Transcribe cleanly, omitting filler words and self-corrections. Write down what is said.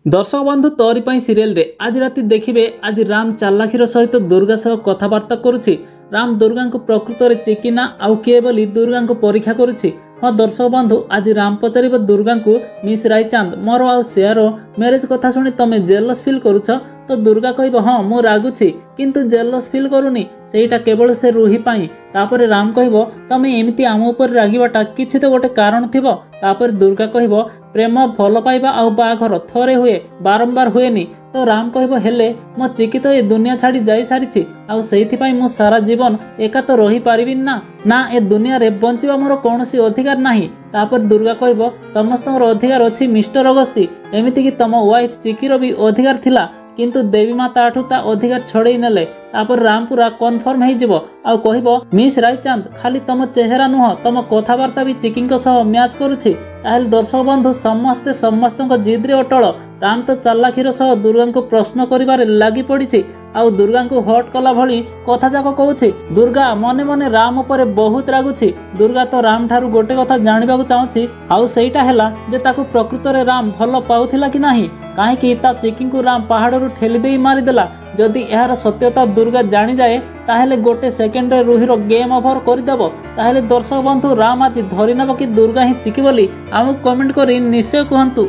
दर्शक बंधु तोरी पाई सीरियल रे आज राति देखिबे आज राम चालाखीर सहित दुर्गा सह कथबार्ता करुछि। राम दुर्गा को प्रकृत में चिकिना आउ किए बोली दुर्गा को परीक्षा करुछि। हाँ दर्शक बंधु आज राम पचार दुर्गा को मिस रायचांद मोर आउ सेयार मैरिज कथा शुणी तमें जेलस फिल करुछ तो दुर्गा कह हाँ मु रागुछि किंतु जेलस फिल करूनी सेटा केवल से रूही पाई। तापर राम कह तमें एमती आम उपर रागिबाटा किछि तो गोटे कारण थिबो। तापर दुर्गा कह प्रेम भल पाइबा आउ बाघर थरे हुए बारंबार हुएनी। तो राम कह हेले मो चिकी तो ए दुनिया छाड़ी जाई सारिछि आउ सेइथिपाई मु सारा जीवन एका तो रही पारिबि ना ए दुनिया रे बंचिबा मोर कोनोसी अधिकार नाही। तापर दुर्गा कह समस्त अधिकार अछि मिस्टर अगस्ती एमिति कि तम वाइफ चिकीर भी अधिकार थिला किंतु देवी माता आठू ता अधिकार छड़े नेले। तापर राम पूरा कन्फर्म हो आउ कहबो मिस रायचांद खाली तम चेहरा नुह तम कथबार्ता भी चिकिंग सह मैच करुछि। ताहले दर्शक बंधु समस्ते समस्त जिद्रे अटल। राम तो चालाखीर सह दुर्गा को प्रश्न करिबारे लागि पड़ी आउ दुर्गा को हट कला भली कथा जाक कहूछि। दुर्गा मने मने राम उपर बहुत रागुछि। दुर्गा तो राम ठारू गोटे कथा जानिबाकु चाहुछि आउ सेटा हेला जे ताकु प्रकृत रे राम भल पाउथिला कि नाही काहेकि ता चिकिंग को राम पहाड़रू ठेली देई मारिदेला। जदि यार सत्यता दुर्गा जानी जाए ताहेले गोटे सेकेंड रे रूहीर गेम ओवर करदेव। ताहेले दर्शक बंधु राम आज धरी नब कि दुर्गा ही चिकी बोली आमको कमेंट करी निश्चय कहंतु।